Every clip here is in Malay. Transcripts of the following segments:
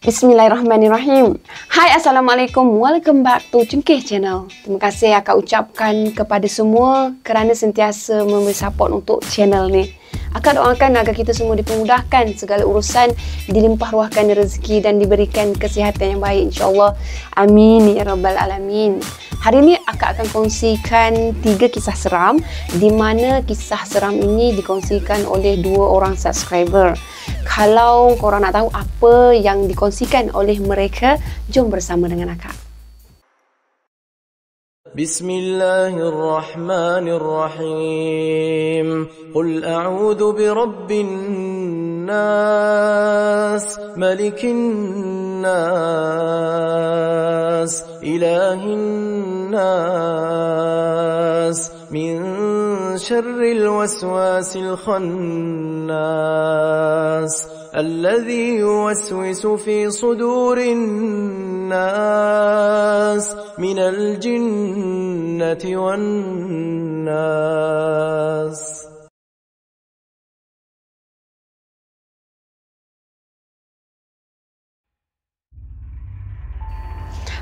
Bismillahirrahmanirrahim. Hai, Assalamualaikum. Welcome back to Cengkeh Channel. Terima kasih akak ucapkan kepada semua kerana sentiasa memberi support untuk channel ni. Akak doakan agar kita semua dipermudahkan segala urusan, dilimpah ruahkan rezeki dan diberikan kesihatan yang baik, insyaAllah. Amin ya rabbal alamin. Hari ini akak akan kongsikan 3 kisah seram, di mana kisah seram ini dikongsikan oleh 2 orang subscriber. Kalau korang nak tahu apa yang dikongsikan oleh mereka, jom bersama dengan akak. Bismillahirrahmanirrahim. Qul a'udhu birabbin nas, malikin nas, ilahin nas, min syarril waswasil khannas, الذي يوسوس في صدور الناس من الجنة والناس.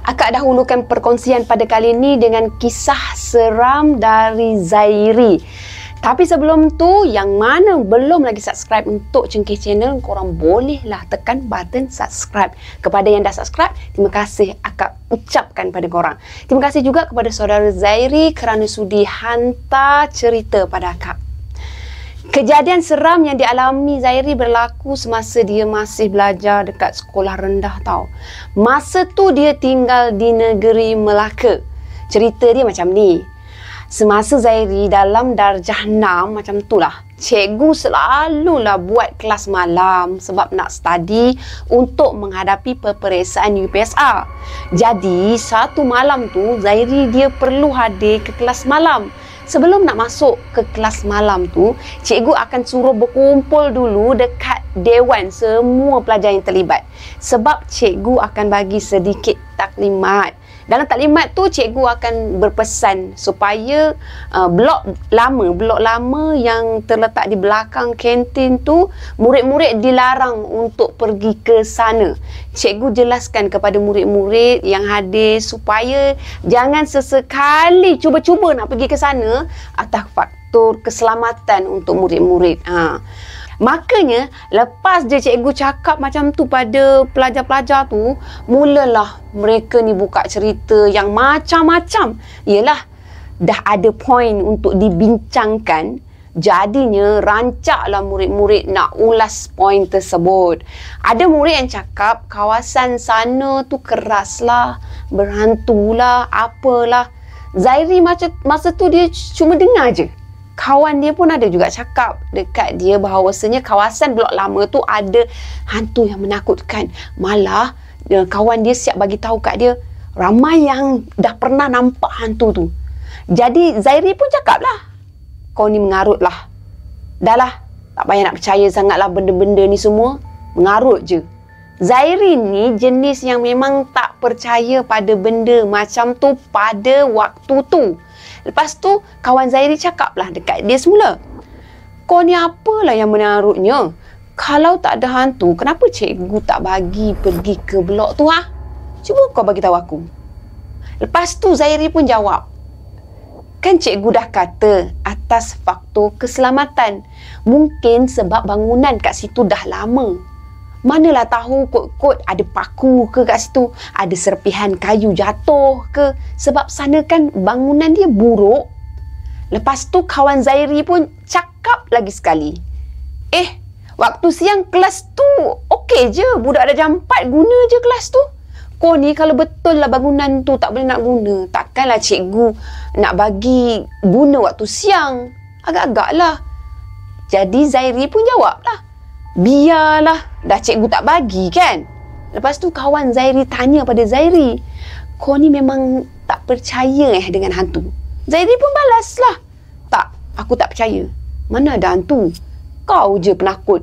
Akak dahulukan perkongsian pada kali ini dengan kisah seram dari Zairi. Tapi sebelum tu, yang mana belum lagi subscribe untuk Cengkeh Channel, korang bolehlah tekan button subscribe. Kepada yang dah subscribe, terima kasih akak ucapkan pada korang. Terima kasih juga kepada saudara Zairi kerana sudi hantar cerita pada akak. Kejadian seram yang dialami Zairi berlaku semasa dia masih belajar dekat sekolah rendah tau. Masa tu dia tinggal di negeri Melaka. Cerita dia macam ni. Semasa Zairi dalam darjah 6 macam tu lah, cikgu selalulah buat kelas malam sebab nak study untuk menghadapi peperiksaan UPSR. Jadi satu malam tu Zairi dia perlu hadir ke kelas malam. Sebelum nak masuk ke kelas malam tu, cikgu akan suruh berkumpul dulu dekat dewan semua pelajar yang terlibat. Sebab cikgu akan bagi sedikit taklimat. Dalam taklimat tu, cikgu akan berpesan supaya blok lama yang terletak di belakang kantin tu, murid-murid dilarang untuk pergi ke sana. Cikgu jelaskan kepada murid-murid yang hadir supaya jangan sesekali cuba-cuba nak pergi ke sana atas faktor keselamatan untuk murid-murid. Makanya, lepas je cikgu cakap macam tu pada pelajar-pelajar tu, mulalah mereka ni buka cerita yang macam-macam. Yelah, dah ada poin untuk dibincangkan. Jadinya, rancaklah murid-murid nak ulas poin tersebut. Ada murid yang cakap kawasan sana tu keraslah, berhantulah, apalah. Zairi masa tu dia cuma dengar je. Kawan dia pun ada juga cakap dekat dia bahawasanya kawasan blok lama tu ada hantu yang menakutkan. Malah kawan dia siap bagi tahu kat dia, ramai yang dah pernah nampak hantu tu. Jadi Zairi pun cakap lah, kau ni mengarut lah. Dah lah, tak payah nak percaya sangat lah benda-benda ni semua. Mengarut je. Zairi ni jenis yang memang tak percaya pada benda macam tu pada waktu tu. Lepas tu, kawan Zairi cakap lah dekat dia semula, kau ni apalah yang menarutnya? Kalau tak ada hantu, kenapa cikgu tak bagi pergi ke blok tu ha? Cuba kau bagi tahu aku. Lepas tu Zairi pun jawab, kan cikgu dah kata atas faktor keselamatan. Mungkin sebab bangunan kat situ dah lama. Manalah tahu kot-kot ada paku ke kat situ, ada serpihan kayu jatuh ke, sebab sana kan bangunan dia buruk. Lepas tu kawan Zairi pun cakap lagi sekali, waktu siang kelas tu okey je, budak dah jam 4 guna je kelas tu. Kau ni kalau betul lah bangunan tu tak boleh nak guna, takkanlah cikgu nak bagi guna waktu siang. Agak-agak lah. Jadi Zairi pun jawab lah, biarlah, dah cikgu tak bagi kan. Lepas tu kawan Zairi tanya pada Zairi, kau ni memang tak percaya dengan hantu? Zairi pun balas lah, tak, aku tak percaya. Mana ada hantu? Kau je penakut.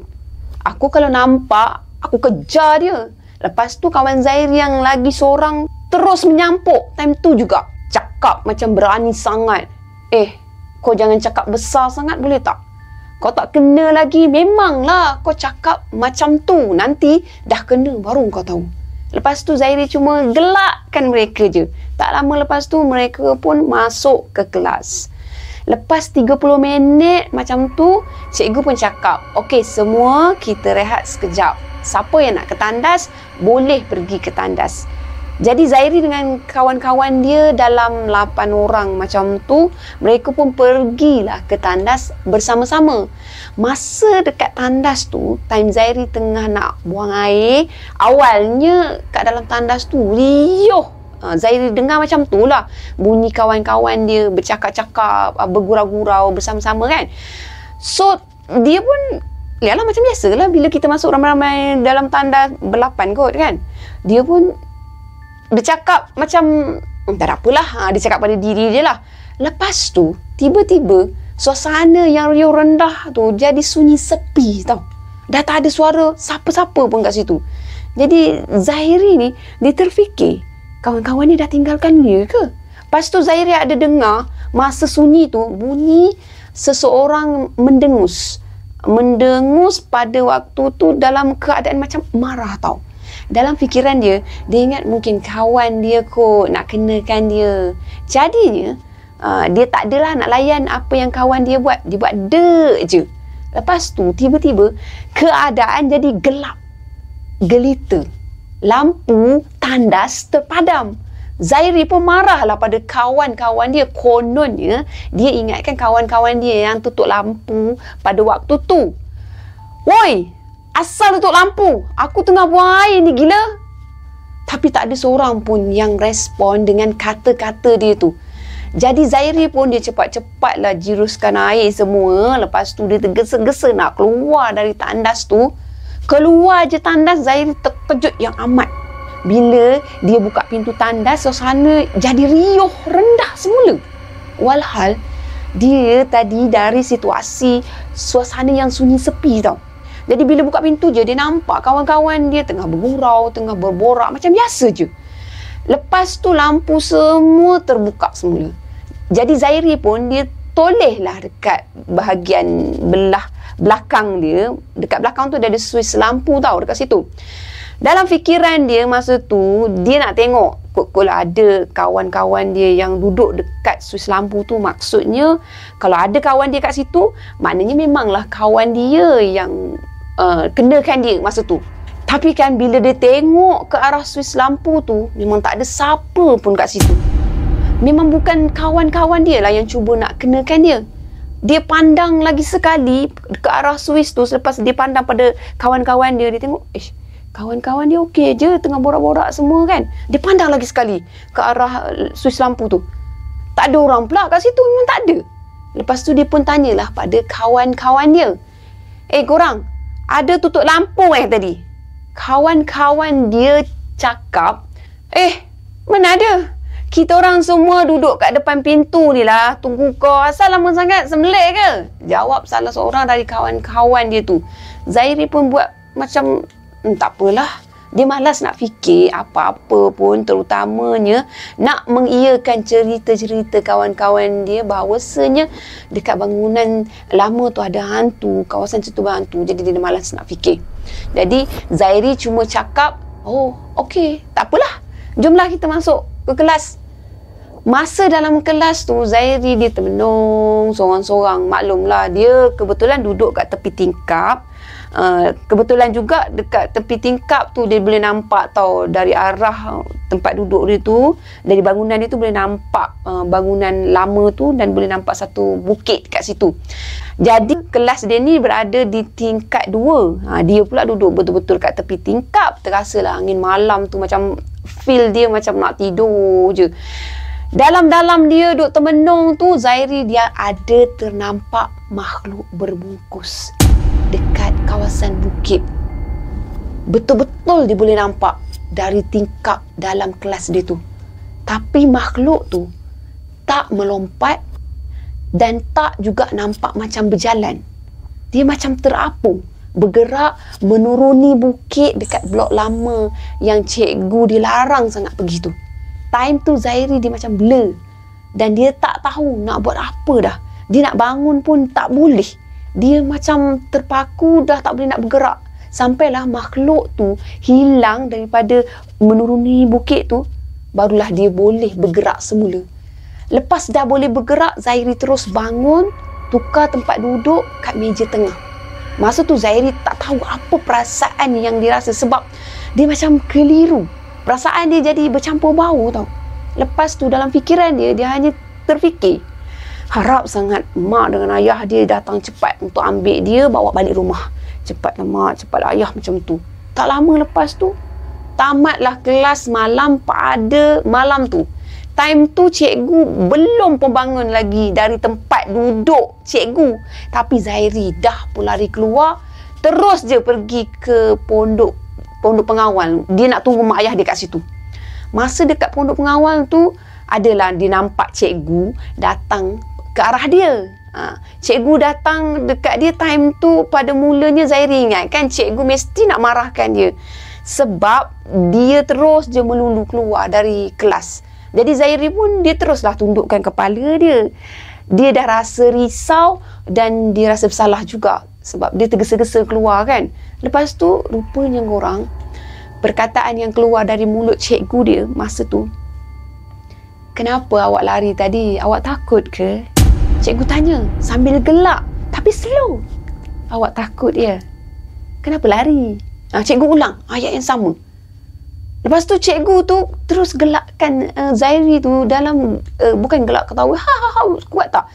Aku kalau nampak, aku kejar dia. Lepas tu kawan Zairi yang lagi seorang terus menyampuk time tu juga. Cakap macam berani sangat. Kau jangan cakap besar sangat boleh tak? Kau tak kena lagi. Memanglah kau cakap macam tu. Nanti dah kena baru kau tahu. Lepas tu Zairi cuma gelakkan mereka je. Tak lama lepas tu mereka pun masuk ke kelas. Lepas 30 minit macam tu, cikgu pun cakap, okey, semua kita rehat sekejap. Siapa yang nak ke tandas, boleh pergi ke tandas. Jadi Zairi dengan kawan-kawan dia dalam 8 orang macam tu, mereka pun pergilah ke tandas bersama-sama. Masa dekat tandas tu, time Zairi tengah nak buang air, awalnya kat dalam tandas tu riuh. Zairi dengar macam tu lah, bunyi kawan-kawan dia bercakap-cakap, bergurau-gurau bersama-sama kan. So dia pun lihatlah macam biasa lah bila kita masuk ramai-ramai dalam tandas berlapan kot kan. Dia pun dia cakap macam tak ada apalah, dia cakap pada diri dia lah. Lepas tu tiba-tiba suasana yang riuh rendah tu jadi sunyi sepi tau. Dah tak ada suara siapa-siapa pun kat situ. Jadi Zairi ni dia terfikir kawan-kawan ni dah tinggalkan dia ke? Lepas tu Zairi ada dengar masa sunyi tu bunyi seseorang mendengus. Mendengus pada waktu tu dalam keadaan macam marah tau. Dalam fikiran dia ingat mungkin kawan dia kot nak kenakan dia. Jadinya dia tak adalah nak layan apa yang kawan dia buat. Dia buat dek je. Lepas tu tiba-tiba keadaan jadi gelap gelita. Lampu tandas terpadam. Zairi pun marahlah pada kawan-kawan dia. Kononnya dia ingatkan kawan-kawan dia yang tutup lampu pada waktu tu. Woi, asal tutup lampu? Aku tengah buang air ni, gila. Tapi tak ada seorang pun yang respon dengan kata-kata dia tu. Jadi Zairi pun dia cepat-cepatlah jiruskan air semua. Lepas tu dia tergesa-gesa nak keluar dari tandas tu. Keluar je tandas, Zairi terkejut yang amat. Bila dia buka pintu tandas, suasana jadi riuh rendah semula. Walhal dia tadi dari situasi suasana yang sunyi sepi tau. Jadi bila buka pintu je, dia nampak kawan-kawan dia tengah bergurau, tengah berborak macam biasa je. Lepas tu lampu semua terbuka semula. Jadi Zairi pun dia tolehlah dekat bahagian belah belakang dia. Dekat belakang tu dia ada suis lampu tau dekat situ. Dalam fikiran dia masa tu, dia nak tengok kalau ada kawan-kawan dia yang duduk dekat suis lampu tu. Maksudnya kalau ada kawan dia kat situ, maknanya memanglah kawan dia yang kenakan dia masa tu. Tapi kan bila dia tengok ke arah suis lampu tu, memang tak ada siapa pun kat situ. Memang bukan kawan-kawan dia lah yang cuba nak kenakan dia. Dia pandang lagi sekali ke arah suis tu. Selepas dia pandang pada kawan-kawan dia, dia tengok, kawan-kawan dia okey je, tengah borak-borak semua kan. Dia pandang lagi sekali ke arah suis lampu tu. Tak ada orang pula kat situ, memang tak ada. Lepas tu dia pun tanyalah pada kawan-kawan dia. Korang, ada tutup lampu tadi? Kawan-kawan dia cakap, mana ada? Kita orang semua duduk kat depan pintu ni lah, tunggu kau. Asal lama sangat, sembelih ke? Jawab salah seorang dari kawan-kawan dia tu. Zairi pun buat macam tak apalah. Dia malas nak fikir apa-apa pun, terutamanya nak mengiyakan cerita-cerita kawan-kawan dia bahawasanya dekat bangunan lama tu ada hantu, kawasan situ berhantu. Jadi dia malas nak fikir. Jadi Zairi cuma cakap, okey, tak apalah. Jomlah kita masuk ke kelas. Masa dalam kelas tu, Zairi dia termenung sorang-sorang. Maklumlah, dia kebetulan duduk kat tepi tingkap. Kebetulan juga dekat tepi tingkap tu dia boleh nampak tau, dari arah tempat duduk dia tu, dari bangunan dia tu boleh nampak bangunan lama tu, dan boleh nampak satu bukit kat situ. Jadi kelas dia ni berada di tingkat 2. Dia pula duduk betul-betul kat tepi tingkap. Terasalah angin malam tu, macam feel dia macam nak tidur je. Dalam-dalam dia duduk termenung tu, Zairi dia ada ternampak makhluk berbungkus dekat kawasan bukit. Betul-betul dia boleh nampak dari tingkap dalam kelas dia tu. Tapi makhluk tu tak melompat dan tak juga nampak macam berjalan. Dia macam terapung, bergerak menuruni bukit dekat blok lama yang cikgu dilarang sangat pergi tu. Time tu Zairi dia macam blur dan dia tak tahu nak buat apa dah. Dia nak bangun pun tak boleh. Dia macam terpaku, dah tak boleh nak bergerak. Sampailah makhluk tu hilang daripada menuruni bukit tu, barulah dia boleh bergerak semula. Lepas dah boleh bergerak, Zairi terus bangun, tukar tempat duduk kat meja tengah. Masa tu Zairi tak tahu apa perasaan yang dia rasa, sebab dia macam keliru. Perasaan dia jadi bercampur bau tau. Lepas tu dalam fikiran dia hanya terfikir, harap sangat mak dengan ayah dia datang cepat untuk ambil dia, bawa balik rumah. Cepatlah mak, cepatlah ayah, macam tu. Tak lama lepas tu, tamatlah kelas malam pada malam tu. Time tu cikgu belum pun bangun lagi dari tempat duduk cikgu. Tapi Zairi dah pun lari keluar, terus je pergi ke pondok pengawal. Dia nak tunggu mak ayah dia kat situ. Masa dekat pondok pengawal tu, adalah dia nampak cikgu datang ke arah dia. Cikgu datang dekat dia time tu. Pada mulanya Zairi ingat kan cikgu mesti nak marahkan dia, sebab dia terus je melulu keluar dari kelas. Jadi Zairi pun dia teruslah tundukkan kepala dia. Dia dah rasa risau dan dia rasa bersalah juga, sebab dia tergesa-gesa keluar kan. Lepas tu rupanya korang, perkataan yang keluar dari mulut cikgu dia masa tu, "Kenapa awak lari tadi? Awak takut ke?" Cikgu tanya sambil gelak tapi slow. "Awak takut ya? Kenapa lari?" Cikgu ulang ayat yang sama. Lepas tu cikgu tu terus gelakkan Zairi tu dalam, bukan gelak ketawa, kuat tak?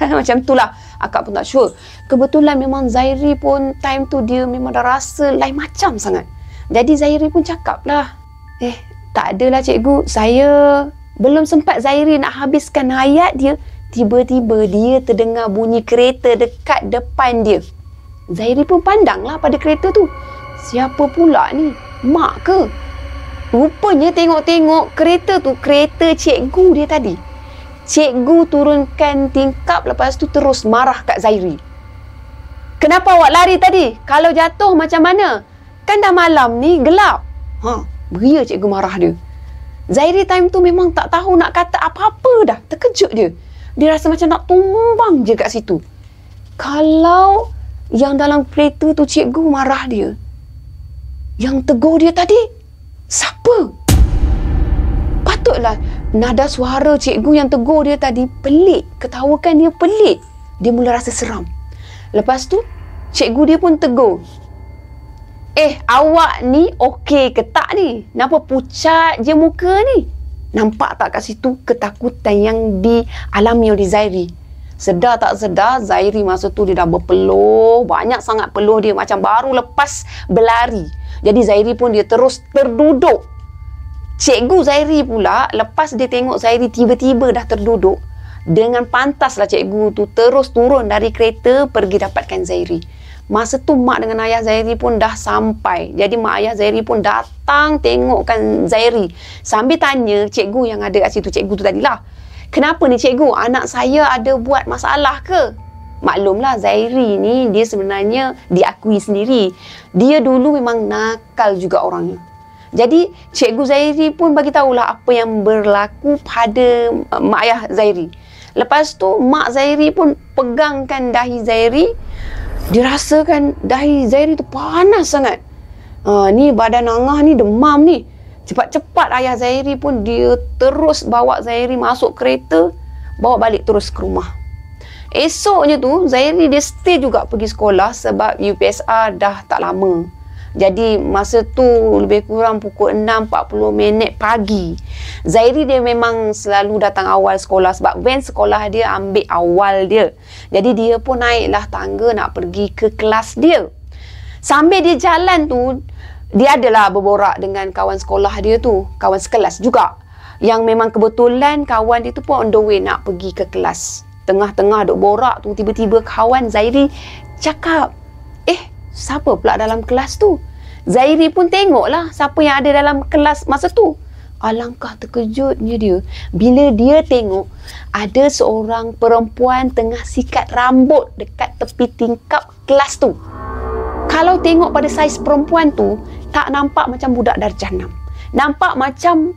Macam tu lah. Akak pun tak sure. Kebetulan memang Zairi pun time tu dia memang dah rasa lain macam sangat. Jadi Zairi pun cakap lah, tak adalah cikgu, saya belum sempat Zairi nak habiskan ayat dia, tiba-tiba dia terdengar bunyi kereta dekat depan dia. Zairi pun pandanglah pada kereta tu. Siapa pula ni? Mak ke? Rupanya tengok-tengok kereta tu, kereta cikgu dia tadi. Cikgu turunkan tingkap, lepas tu terus marah kat Zairi. "Kenapa awak lari tadi? Kalau jatuh macam mana? Kan dah malam ni, gelap." Beria cikgu marah dia. Zairi time tu memang tak tahu nak kata apa-apa dah. Terkejut dia. Dia rasa macam nak tumbang je kat situ. Kalau yang dalam kereta tu cikgu marah dia, yang tegur dia tadi, siapa? Patutlah nada suara cikgu yang tegur dia tadi pelik. Ketawakan dia pelik. Dia mula rasa seram. Lepas tu, cikgu dia pun tegur. Awak ni okey ke tak ni? Kenapa pucat je muka ni? Nampak tak kat situ ketakutan yang dialami oleh Zairi? Sedar tak sedar, Zairi masa tu dia dah berpeluh. Banyak sangat peluh dia, macam baru lepas berlari. Jadi Zairi pun dia terus terduduk. Cikgu Zairi pula, lepas dia tengok Zairi tiba-tiba dah terduduk, dengan pantaslah cikgu tu terus turun dari kereta pergi dapatkan Zairi. Masa tu mak dengan ayah Zairi pun dah sampai. Jadi mak ayah Zairi pun datang tengokkan Zairi. Sambil tanya cikgu yang ada kat situ, cikgu tu tadilah, "Kenapa ni cikgu? Anak saya ada buat masalah ke?" Maklumlah Zairi ni dia sebenarnya diakui sendiri, dia dulu memang nakal juga orangnya. Jadi cikgu Zairi pun bagi tahulah apa yang berlaku pada mak ayah Zairi. Lepas tu mak Zairi pun pegangkan dahi Zairi. Dia rasakan dahi Zairi tu panas sangat. Ni badan Angah ni demam ni. Cepat-cepat ayah Zairi pun dia terus bawa Zairi masuk kereta, bawa balik terus ke rumah. Esoknya tu Zairi dia stay juga pergi sekolah sebab UPSR dah tak lama. Jadi masa tu lebih kurang pukul 6.40 pagi. Zairi dia memang selalu datang awal sekolah sebab van sekolah dia ambil awal dia. Jadi dia pun naiklah tangga nak pergi ke kelas dia. Sambil dia jalan tu, dia adalah berborak dengan kawan sekolah dia tu, kawan sekelas juga. Yang memang kebetulan kawan dia tu pun on the way nak pergi ke kelas. Tengah-tengah duk borak tu, tiba-tiba kawan Zairi cakap, siapa pula dalam kelas tu? Zairi pun tengoklah siapa yang ada dalam kelas masa tu. Alangkah terkejutnya dia bila dia tengok ada seorang perempuan tengah sikat rambut dekat tepi tingkap kelas tu. Kalau tengok pada saiz perempuan tu, tak nampak macam budak darjah 6. Nampak macam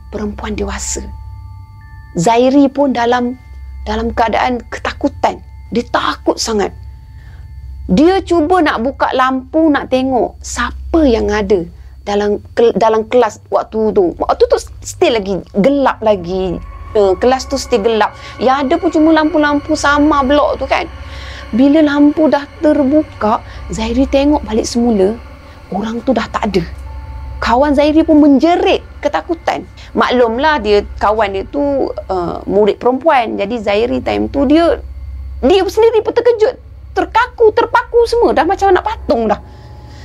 perempuan dewasa. Zairi pun dalam keadaan ketakutan. Dia takut sangat. Dia cuba nak buka lampu, nak tengok siapa yang ada dalam kelas waktu tu. Waktu tu still lagi gelap lagi. Kelas tu still gelap. Yang ada pun cuma lampu-lampu sama blok tu kan. Bila lampu dah terbuka, Zairi tengok balik semula, orang tu dah tak ada. Kawan Zairi pun menjerit ketakutan. Maklumlah dia, kawan dia tu murid perempuan. Jadi Zairi time tu dia sendiri pun terkejut, terpaku semua. Dah macam nak patung dah.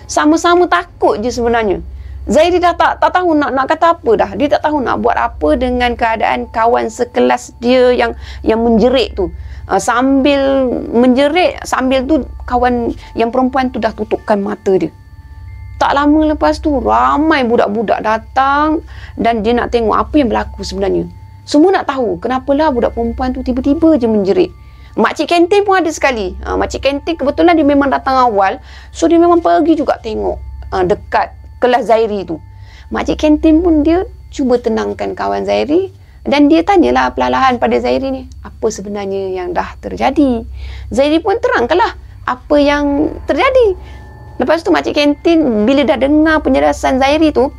Sama-sama takut je sebenarnya. Zairi dah tak tahu nak kata apa dah. Dia tak tahu nak buat apa dengan keadaan kawan sekelas dia yang menjerit tu. Sambil menjerit, sambil tu kawan yang perempuan tu dah tutupkan mata dia. Tak lama lepas tu ramai budak-budak datang dan dia nak tengok apa yang berlaku sebenarnya. Semua nak tahu kenapalah budak perempuan tu tiba-tiba je menjerit. Makcik kantin pun ada sekali. Makcik kantin kebetulan dia memang datang awal, so dia memang pergi juga tengok dekat kelas Zairi tu. Makcik kantin pun dia cuba tenangkan kawan Zairi dan dia tanyalah perlahan pada Zairi ni, apa sebenarnya yang dah terjadi. Zairi pun terangkanlah apa yang terjadi. Lepas tu makcik kantin bila dah dengar penjelasan Zairi tu,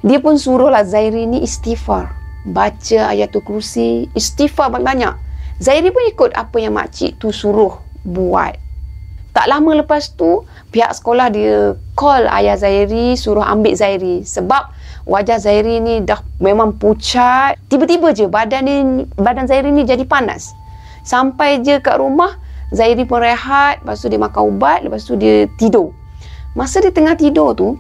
dia pun suruhlah Zairi ni istighfar, baca ayatul kursi, istighfar banyak-banyak. Zairi pun ikut apa yang makcik tu suruh buat. Tak lama lepas tu, pihak sekolah dia call ayah Zairi, suruh ambil Zairi. Sebab wajah Zairi ni dah memang pucat. Tiba-tiba je badan Zairi ni jadi panas. Sampai je kat rumah, Zairi pun rehat, lepas tu dia makan ubat, lepas tu dia tidur. Masa dia tengah tidur tu,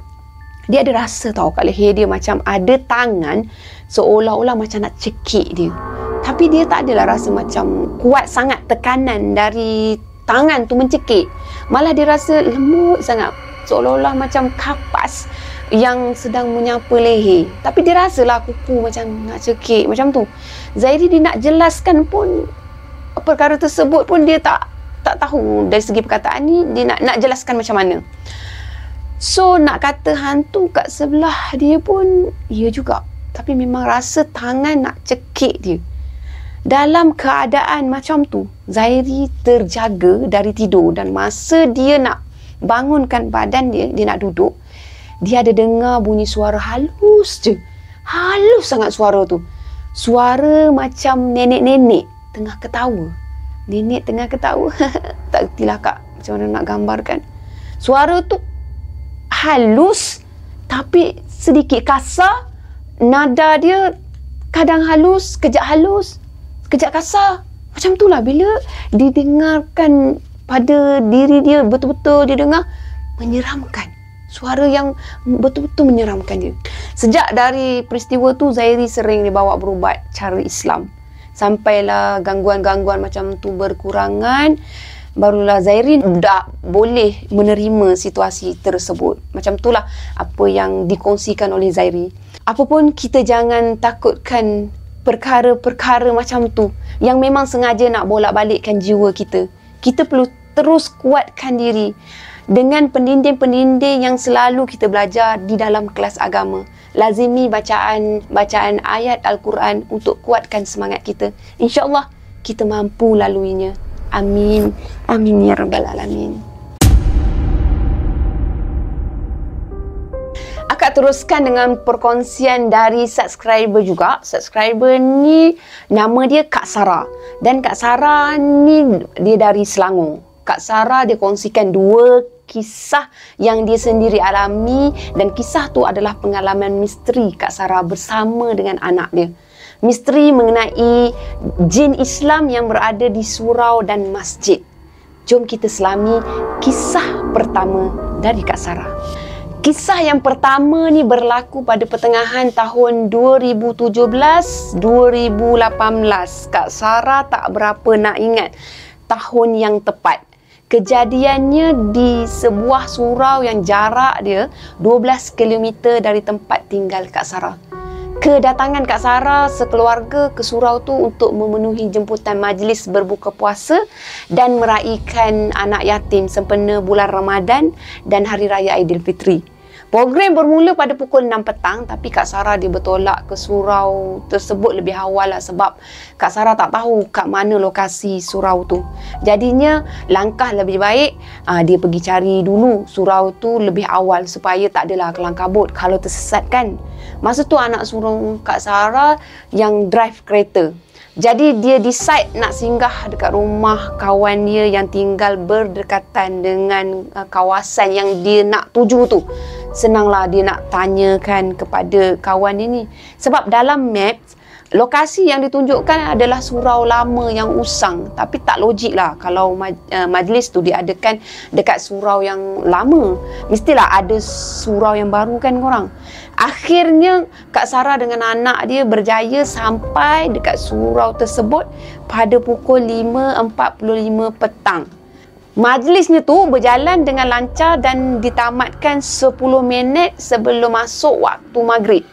dia ada rasa tau kat leher dia macam ada tangan seolah-olah macam nak cekik dia. Tapi dia tak adalah rasa macam kuat sangat tekanan dari tangan tu mencekik. Malah dia rasa lembut sangat, seolah-olah macam kapas yang sedang menyapu leher. Tapi dia rasalah kuku macam nak cekik macam tu. Zairi dia nak jelaskan pun perkara tersebut pun dia tak tahu dari segi perkataan ni dia nak jelaskan macam mana. So nak kata hantu kat sebelah dia pun ya juga. Tapi memang rasa tangan nak cekik dia. Dalam keadaan macam tu, Zairi terjaga dari tidur dan masa dia nak bangunkan badan dia nak duduk, dia ada dengar bunyi suara halus je. Halus sangat suara tu. Suara macam nenek-nenek tengah ketawa. Nenek tengah ketawa. Tak kertilah kak macam mana nak gambarkan. Suara tu halus tapi sedikit kasar. Nada dia kadang halus, kejap kasar. Macam tu lah bila didengarkan pada diri dia, betul-betul dia dengar menyeramkan. Suara yang betul-betul menyeramkan dia. Sejak dari peristiwa tu, Zairi sering dibawa berubat cara Islam. Sampailah gangguan-gangguan macam tu berkurangan, barulah Zairi dah boleh menerima situasi tersebut. Macam itulah apa yang dikongsikan oleh Zairi. Apapun kita jangan takutkan perkara-perkara macam tu yang memang sengaja nak bolak-balikkan jiwa kita. Kita perlu terus kuatkan diri dengan pendinding-pendinding yang selalu kita belajar di dalam kelas agama. Lazimi bacaan ayat Al-Quran untuk kuatkan semangat kita. InsyaAllah kita mampu laluinya. Amin. Amin ya Rabbal Alamin. Akak teruskan dengan perkongsian dari subscriber juga. Subscriber ni nama dia Kak Sarah. Dan Kak Sarah ni dia dari Selangor. Kak Sarah dia kongsikan 2 kisah yang dia sendiri alami dan kisah tu adalah pengalaman misteri Kak Sarah bersama dengan anak dia. Misteri mengenai jin Islam yang berada di surau dan masjid. Jom kita selami kisah pertama dari Kak Sarah. Kisah yang pertama ni berlaku pada pertengahan tahun 2017-2018. Kak Sarah tak berapa nak ingat tahun yang tepat. Kejadiannya di sebuah surau yang jarak dia 12 km dari tempat tinggal Kak Sarah. Kedatangan Kak Sarah sekeluarga ke surau tu untuk memenuhi jemputan majlis berbuka puasa dan meraihkan anak yatim sempena bulan Ramadan dan Hari Raya Aidilfitri. Program bermula pada pukul 6 petang, tapi Kak Sarah dia bertolak ke surau tersebut lebih awal lah, sebab Kak Sarah tak tahu kat mana lokasi surau tu. Jadinya langkah lebih baik dia pergi cari dulu surau tu lebih awal supaya tak adalah kelang kabut kalau tersesat kan. Masa tu anak sulung Kak Sarah yang drive kereta. Jadi dia decide nak singgah dekat rumah kawan dia yang tinggal berdekatan dengan kawasan yang dia nak tuju tu. Senanglah dia nak tanyakan kepada kawan ini. Sebab dalam map, lokasi yang ditunjukkan adalah surau lama yang usang. Tapi tak logik lah kalau majlis tu diadakan dekat surau yang lama. Mestilah ada surau yang baru kan korang. Akhirnya Kak Sarah dengan anak dia berjaya sampai dekat surau tersebut pada pukul 5.45 petang. Majlisnya tu berjalan dengan lancar dan ditamatkan 10 minit sebelum masuk waktu maghrib.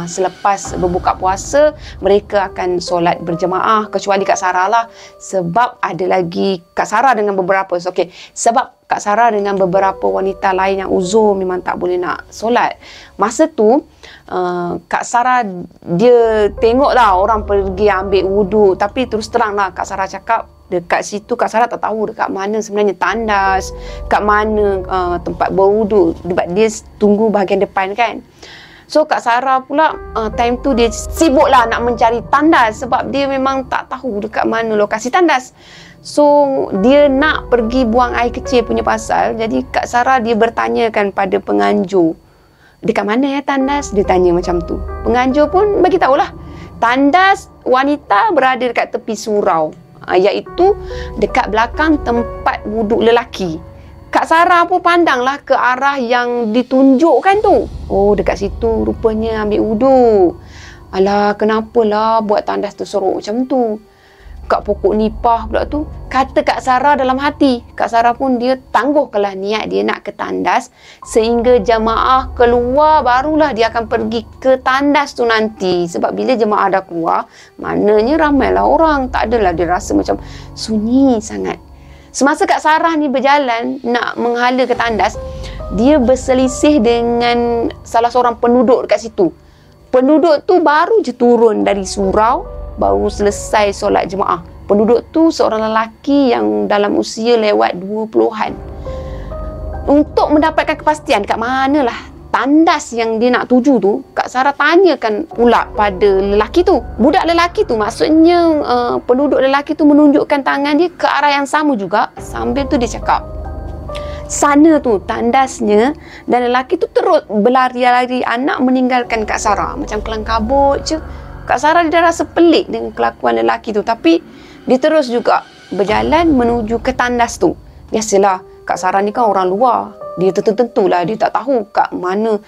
Selepas berbuka puasa, mereka akan solat berjemaah, kecuali Kak Sarah lah, sebab ada lagi Kak Sarah dengan beberapa sebab Kak Sarah dengan beberapa wanita lain yang uzur memang tak boleh nak solat. Masa tu Kak Sarah dia tengok lah orang pergi ambil wuduk, tapi terus terang lah Kak Sarah cakap dekat situ Kak Sarah tak tahu dekat mana sebenarnya tandas, kat mana tempat berwuduk, sebab dia tunggu bahagian depan kan. So Kak Sarah pula time tu dia sibuklah nak mencari tandas, sebab dia memang tak tahu dekat mana lokasi tandas. So dia nak pergi buang air kecil punya pasal. Jadi Kak Sarah dia bertanyakan pada penganjur, dekat mana ya tandas? Dia tanya macam tu. Penganjur pun bagi tahulah, tandas wanita berada dekat tepi surau, iaitu dekat belakang tempat wuduk lelaki. Kak Sarah pun pandanglah ke arah yang ditunjukkan tu. Oh, dekat situ rupanya ambil wuduk. Alah, kenapalah buat tandas tersorok macam tu? Kat pokok nipah pula tu, kata Kak Sarah dalam hati. Kak Sarah pun dia tangguhkanlah niat dia nak ke tandas, sehingga jemaah keluar barulah dia akan pergi ke tandas tu nanti. Sebab bila jemaah dah keluar, maknanya ramailah orang. Tak adalah dia rasa macam sunyi sangat. Semasa Kak Sarah ni berjalan nak menghala ke tandas, dia berselisih dengan salah seorang penduduk dekat situ. Penduduk tu baru je turun dari surau, baru selesai solat jemaah. Penduduk tu seorang lelaki yang dalam usia lewat 20-an. Untuk mendapatkan kepastian kat manalah tandas yang dia nak tuju tu, Kak Sarah tanyakan pula pada lelaki tu. Budak lelaki tu, maksudnya penduduk lelaki tu menunjukkan tangan dia ke arah yang sama juga. Sambil tu dia cakap, sana tu tandasnya. Dan lelaki tu terus berlari-lari anak meninggalkan Kak Sarah. Macam kelang kabut je. Kak Sarah dia dah rasa pelik dengan kelakuan lelaki tu, tapi dia terus juga berjalan menuju ke tandas tu. Biasalah, Kak Sarah ni kan orang luar. Dia tentulah dia tak tahu kat mana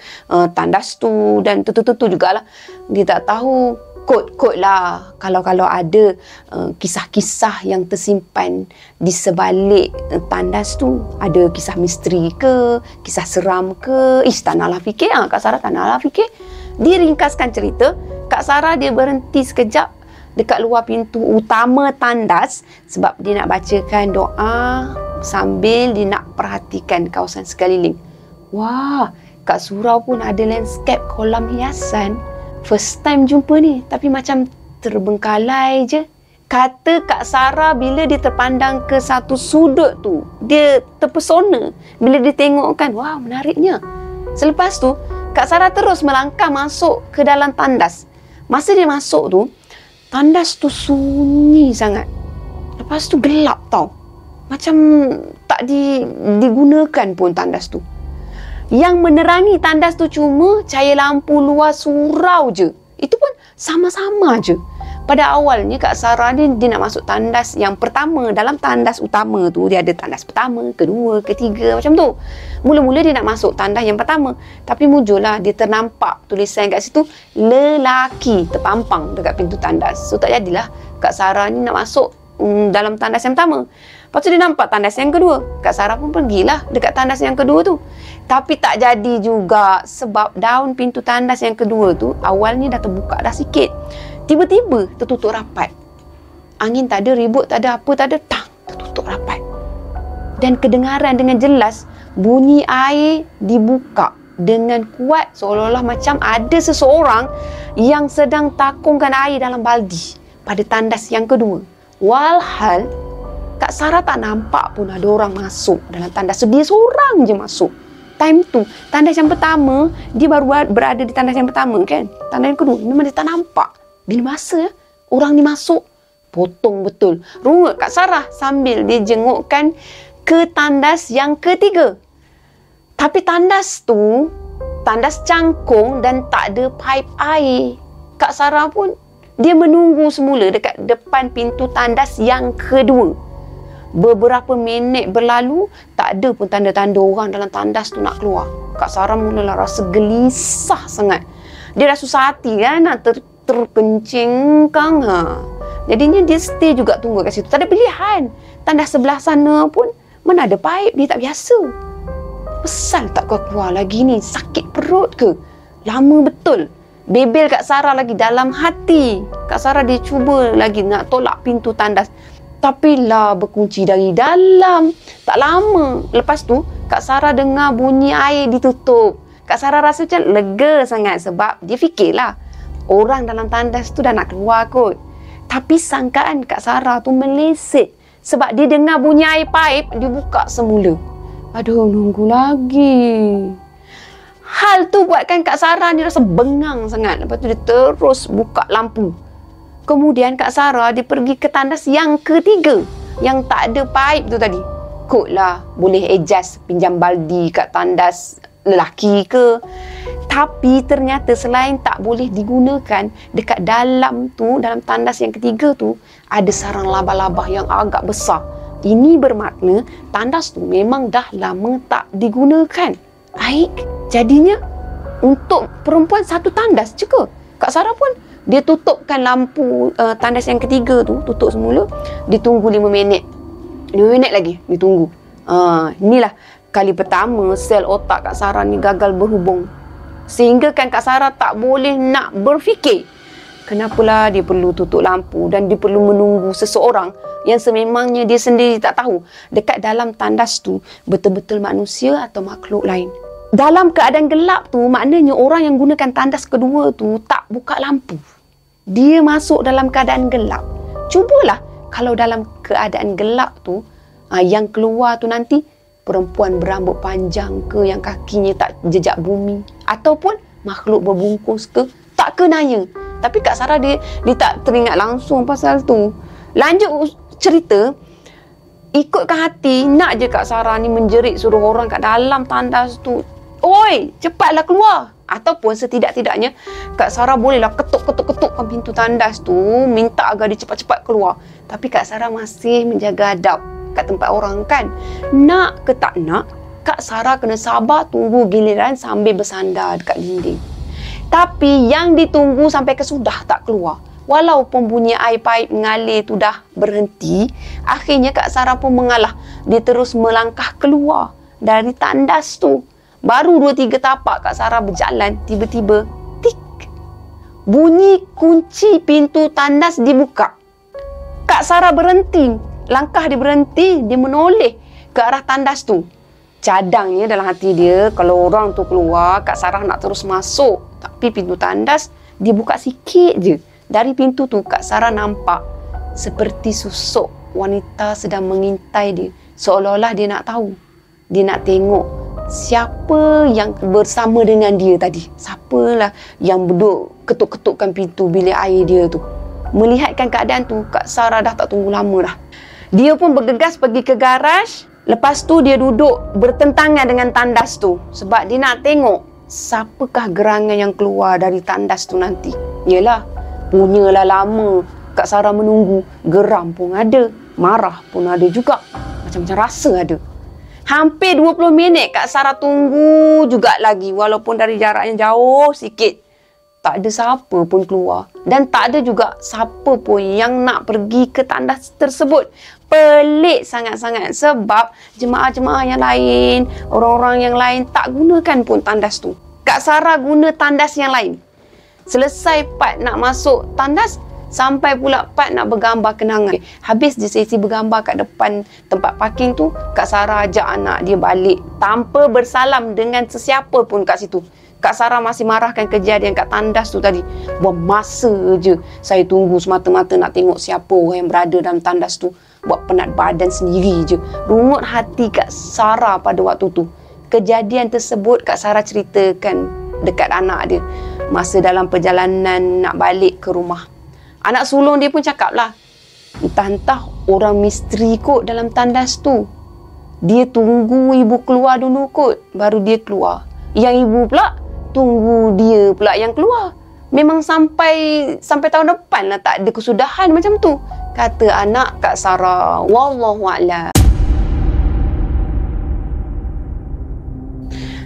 tandas tu, dan tentu jugalah dia tak tahu kod-kod lah. Kalau ada kisah-kisah yang tersimpan di sebalik tandas tu, ada kisah misteri ke, kisah seram ke. Tak naklah fikir. Kak Sarah tak naklah fikir. Dia ringkaskan cerita. Kak Sarah dia berhenti sekejap dekat luar pintu utama tandas, sebab dia nak bacakan doa sambil dia nak perhatikan kawasan sekeliling. Wah, kat surau pun ada landscape kolam hiasan. First time jumpa ni, tapi macam terbengkalai je. Kata Kak Sarah bila dia terpandang ke satu sudut tu, dia terpesona bila dia tengokkan. Wah, menariknya. Selepas tu, Kak Sarah terus melangkah masuk ke dalam tandas. Masa dia masuk tu, tandas tu sunyi sangat. Lepas tu gelap tau. Macam tak digunakan pun tandas tu. Yang menerangi tandas tu cuma cahaya lampu luar surau je. Itu pun sama-sama je. Pada awalnya Kak Sarah ni dia nak masuk tandas yang pertama. Dalam tandas utama tu dia ada tandas pertama, kedua, ketiga macam tu. Mula-mula dia nak masuk tandas yang pertama, tapi muncullah dia ternampak tulisan kat situ lelaki terpampang dekat pintu tandas. So tak jadilah Kak Sarah ni nak masuk dalam tandas yang pertama. Lepas tu dia nampak tandas yang kedua. Kak Sarah pun pergilah dekat tandas yang kedua tu. Tapi tak jadi juga, sebab daun pintu tandas yang kedua tu awalnya dah terbuka dah sikit. Tiba-tiba tertutup rapat. Angin tak ada, ribut tak ada, apa tak ada, tertutup rapat. Dan kedengaran dengan jelas bunyi air dibuka dengan kuat, seolah-olah macam ada seseorang yang sedang takungkan air dalam baldi pada tandas yang kedua. Walhal Kak Sarah tak nampak pun ada orang masuk dalam tandas tu. Dia seorang je masuk. Time tu, tandas yang pertama, dia baru berada di tandas yang pertama kan. Tandas yang kedua, memang dia tak nampak. Bila masa orang ni masuk, potong betul. Rungut Kak Sarah sambil dia jengukkan ke tandas yang ketiga. Tapi tandas tu, tandas cangkung dan tak ada paip air. Kak Sarah pun, dia menunggu semula dekat depan pintu tandas yang kedua. Beberapa minit berlalu, tak ada pun tanda-tanda orang dalam tandas tu nak keluar. Kak Sarah mulalah rasa gelisah sangat. Dia dah susah hati kan, nak terkencingkan. Jadinya dia stay juga tunggu kat situ. Tak ada pilihan. Tandas sebelah sana pun mana ada paip, dia tak biasa. Pesal tak kau keluar lagi ni? Sakit perut ke? Lama betul. Bebel Kak Sarah lagi dalam hati. Kak Sarah dia cuba lagi nak tolak pintu tandas. Tapi lah berkunci dari dalam. Tak lama. Lepas tu, Kak Sarah dengar bunyi air ditutup. Kak Sarah rasa macam lega sangat sebab dia fikirlah orang dalam tandas tu dah nak keluar kot. Tapi sangkaan Kak Sarah tu meleset sebab dia dengar bunyi air paip, dia buka semula. Aduh, nunggu lagi. Hal tu buatkan Kak Sarah ni rasa bengang sangat. Lepas tu dia terus buka lampu. Kemudian Kak Sarah dia pergi ke tandas yang ketiga yang tak ada paip tu tadi. Kotlah boleh adjust pinjam baldi kat tandas lelaki ke. Tapi ternyata selain tak boleh digunakan, dekat dalam tu, dalam tandas yang ketiga tu, ada sarang labah-labah yang agak besar. Ini bermakna tandas tu memang dah lama tak digunakan. Baik, jadinya untuk perempuan satu tandas je ke? Kak Sarah pun dia tutupkan lampu tandas yang ketiga tu, tutup semula. Ditunggu 5 minit. 5 minit lagi ditunggu. Inilah kali pertama sel otak Kak Sarah ni gagal berhubung. Sehingga kan Kak Sarah tak boleh nak berfikir. Kenapalah dia perlu tutup lampu dan dia perlu menunggu seseorang yang sememangnya dia sendiri tak tahu dekat dalam tandas tu betul-betul manusia atau makhluk lain. Dalam keadaan gelap tu, maknanya orang yang gunakan tandas kedua tu tak buka lampu. Dia masuk dalam keadaan gelap. Cubalah kalau dalam keadaan gelap tu, yang keluar tu nanti perempuan berambut panjang ke, yang kakinya tak jejak bumi, ataupun makhluk berbungkus ke, tak kenanya. Tapi Kak Sarah dia tak teringat langsung pasal tu. Lanjut cerita, ikutkan hati, nak je Kak Sarah ni menjerit suruh orang kat dalam tandas tu, "Oi, cepatlah keluar." Ataupun setidak-tidaknya Kak Sarah bolehlah ketuk-ketuk-ketukkan pintu tandas tu, minta agar dia cepat-cepat keluar. Tapi Kak Sarah masih menjaga adab kat tempat orang kan. Nak ke tak nak, Kak Sarah kena sabar tunggu giliran sambil bersandar dekat dinding. Tapi yang ditunggu sampai kesudah tak keluar. Walaupun bunyi air paip mengalir tu dah berhenti, akhirnya Kak Sarah pun mengalah. Dia terus melangkah keluar dari tandas tu. Baru 2-3 tapak Kak Sarah berjalan, tiba-tiba tik, bunyi kunci pintu tandas dibuka. Kak Sarah berhenti. Langkah dia berhenti, dia menoleh ke arah tandas tu. Cadangnya dalam hati dia, kalau orang tu keluar, Kak Sarah nak terus masuk. Tapi pintu tandas dibuka sikit je. Dari pintu tu Kak Sarah nampak seperti susuk wanita sedang mengintai dia. Seolah-olah dia nak tahu. Dia nak tengok siapa yang bersama dengan dia tadi. Siapalah yang duduk ketuk-ketukkan pintu bilik air dia tu. Melihatkan keadaan tu, Kak Sarah dah tak tunggu lama dah. Dia pun bergegas pergi ke garaj. Lepas tu dia duduk bertentangan dengan tandas tu. Sebab dia nak tengok siapakah gerangan yang keluar dari tandas tu nanti. Yelah, punyalah lama Kak Sarah menunggu. Geram pun ada, marah pun ada juga. Macam-macam rasa ada. Hampir 20 minit Kak Sarah tunggu juga lagi. Walaupun dari jarak yang jauh sikit. Tak ada siapa pun keluar. Dan tak ada juga siapa pun yang nak pergi ke tandas tersebut. Pelik sangat-sangat sebab jemaah-jemaah yang lain, orang-orang yang lain tak gunakan pun tandas tu. Kak Sarah guna tandas yang lain. Selesai part nak masuk tandas, Sampai pula Pat nak bergambar kenangan. Habis dia sesi bergambar kat depan tempat parking tu, Kak Sarah ajak anak dia balik tanpa bersalam dengan sesiapa pun kat situ. Kak Sarah masih marahkan kejadian kat tandas tu tadi. Buat masa je saya tunggu semata-mata nak tengok siapa orang yang berada dalam tandas tu. Buat penat badan sendiri je. Rungut hati Kak Sarah pada waktu tu. Kejadian tersebut Kak Sarah ceritakan dekat anak dia masa dalam perjalanan nak balik ke rumah. Anak sulung dia pun cakap lah, entah-entah orang misteri kot dalam tandas tu. Dia tunggu ibu keluar dulu kot, baru dia keluar. Yang ibu pula tunggu dia pula yang keluar. Memang sampai tahun depan lah tak ada kesudahan macam tu, kata anak Kak Sarah. Wallahualam.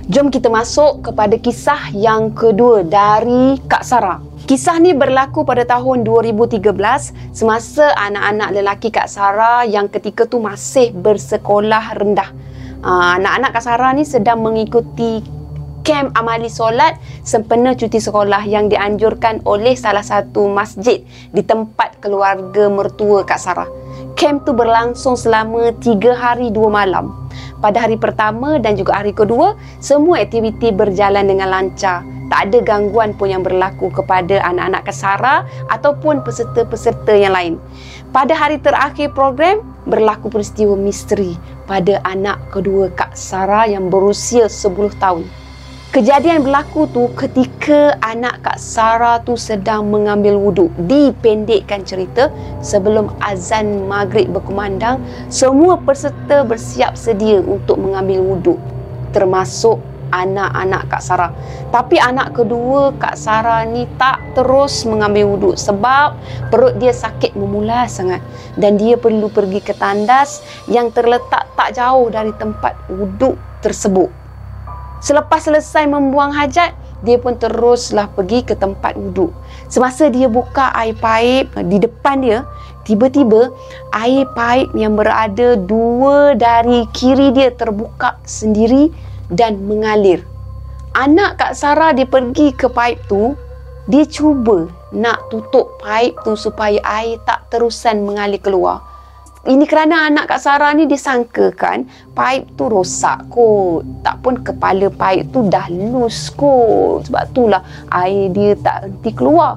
Jom kita masuk kepada kisah yang kedua dari Kak Sarah. Kisah ni berlaku pada tahun 2013 semasa anak-anak lelaki Kak Sarah yang ketika tu masih bersekolah rendah. Anak-anak Kak Sarah ni sedang mengikuti kem amali solat sempena cuti sekolah yang dianjurkan oleh salah satu masjid di tempat keluarga mertua Kak Sarah. Kem tu berlangsung selama 3 hari 2 malam. Pada hari pertama dan juga hari kedua, semua aktiviti berjalan dengan lancar. Tak ada gangguan pun yang berlaku kepada anak-anak Kak Sarah ataupun peserta-peserta yang lain. Pada hari terakhir program, berlaku peristiwa misteri pada anak kedua Kak Sarah yang berusia 10 tahun. Kejadian berlaku tu ketika anak Kak Sarah tu sedang mengambil wuduk. Dipendekkan cerita, sebelum azan maghrib berkumandang, semua peserta bersiap sedia untuk mengambil wuduk, termasuk anak-anak Kak Sarah. Tapi anak kedua Kak Sarah ni tak terus mengambil wuduk sebab perut dia sakit memulas sangat dan dia perlu pergi ke tandas yang terletak tak jauh dari tempat wuduk tersebut. Selepas selesai membuang hajat, dia pun teruslah pergi ke tempat wuduk. Semasa dia buka air paip di depan dia, tiba-tiba air paip yang berada 2 dari kiri dia terbuka sendiri dan mengalir. Anak Kak Sarah dia pergi ke paip tu, dia cuba nak tutup paip tu supaya air tak terusan mengalir keluar. Ini kerana anak Kak Sarah ni disangkakan paip tu rosak kot. Tak pun kepala paip tu dah loose kot. Sebab itulah air dia tak henti keluar.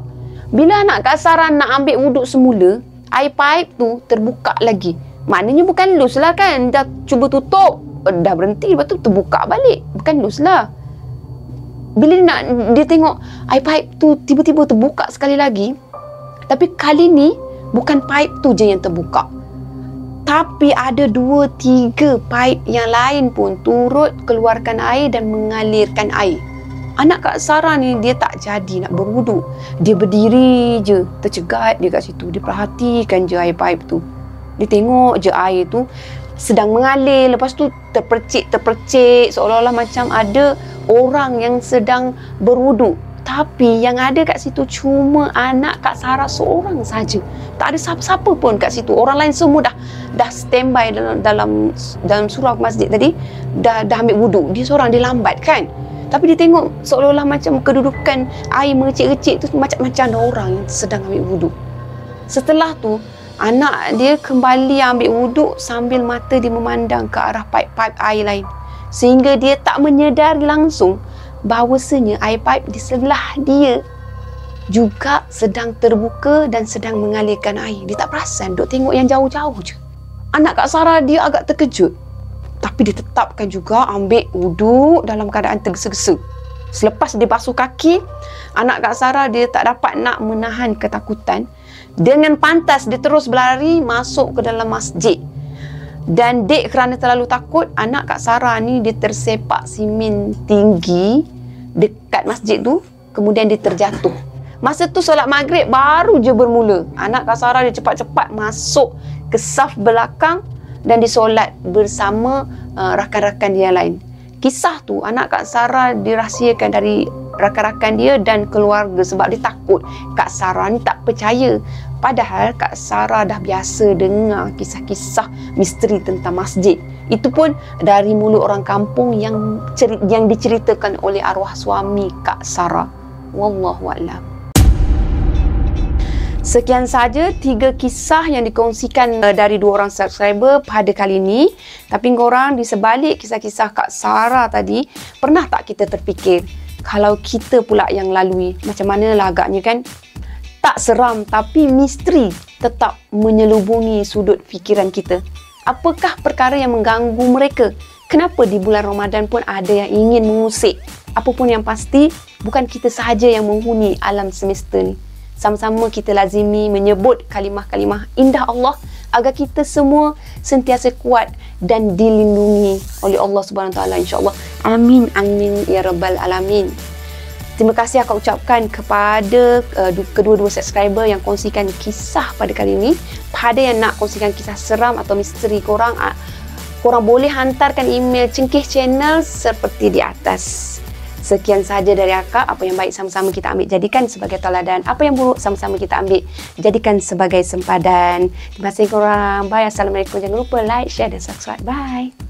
Bila anak Kak Sarah nak ambil wuduk semula, air paip tu terbuka lagi. Maknanya bukan loose lah kan. Dah cuba tutup, dah berhenti, lepas tu terbuka balik. Bukan loose lah. Bila dia tengok air paip tu tiba-tiba terbuka sekali lagi. Tapi kali ni bukan paip tu je yang terbuka. Tapi ada 2-3 paip yang lain pun turut keluarkan air dan mengalirkan air. Anak Kak Sarah ni dia tak jadi nak berwuduk. Dia berdiri je, tercegat dia kat situ. Dia perhatikan je air paip tu. Dia tengok je air tu sedang mengalir. Lepas tu terpercik seolah-olah macam ada orang yang sedang berwuduk. Tapi yang ada kat situ cuma anak Kak Sarah seorang saja. Tak ada siapa-siapa pun kat situ. Orang lain semua dah standby dalam surau masjid tadi. Dah ambil wuduk. Dia seorang, dia lambat kan. Tapi dia tengok seolah-olah macam kedudukan air mengecik-ngecik tu macam-macam ada orang yang sedang ambil wuduk. Setelah tu, anak dia kembali ambil wuduk sambil mata dia memandang ke arah paip-paip air lain. Sehingga dia tak menyedari langsung bahawasanya air paip di sebelah dia juga sedang terbuka dan sedang mengalirkan air. Dia tak perasan, duk tengok yang jauh-jauh je. Anak Kak Sarah dia agak terkejut. Tapi dia tetapkan juga ambil wuduk dalam keadaan tergesa-gesa. Selepas dia basuh kaki, anak Kak Sarah dia tak dapat nak menahan ketakutan. Dengan pantas dia terus berlari masuk ke dalam masjid. Dan dek kerana terlalu takut, anak Kak Sarah ni dia tersepak simen tinggi dekat masjid tu. Kemudian dia terjatuh. Masa tu solat maghrib baru je bermula. Anak Kak Sarah dia cepat-cepat masuk ke saf belakang dan disolat bersama rakan-rakan dia yang lain. Kisah tu anak Kak Sarah dirahsiakan dari rakan-rakan dia dan keluarga sebab dia takut Kak Sarah ni tak percaya. Padahal Kak Sarah dah biasa dengar kisah-kisah misteri tentang masjid. Itu pun dari mulut orang kampung yang diceritakan oleh arwah suami Kak Sarah. Wallahualam. Sekian saja 3 kisah yang dikongsikan dari 2 orang subscriber pada kali ini. Tapi korang di sebalik kisah-kisah Kak Sarah tadi, pernah tak kita terfikir kalau kita pula yang lalui, macam manalah agaknya kan? Tak seram tapi misteri tetap menyelubungi sudut fikiran kita. Apakah perkara yang mengganggu mereka? Kenapa di bulan Ramadan pun ada yang ingin mengusik? Apapun yang pasti, bukan kita sahaja yang menghuni alam semesta ni. Sama-sama kita lazimi menyebut kalimah-kalimah indah Allah agar kita semua sentiasa kuat dan dilindungi oleh Allah Subhanahu Wa Taala, insya-Allah. Amin amin ya rabbal alamin. Terima kasih aku ucapkan kepada kedua-dua subscriber yang kongsikan kisah pada kali ini. Pada yang nak kongsikan kisah seram atau misteri korang boleh hantarkan email Cengkeh Channel seperti di atas. Sekian sahaja dari akak. Apa yang baik sama-sama kita ambil jadikan sebagai teladan. Apa yang buruk sama-sama kita ambil jadikan sebagai sempadan. Terima kasih korang. Bye. Assalamualaikum. Jangan lupa like, share dan subscribe. Bye.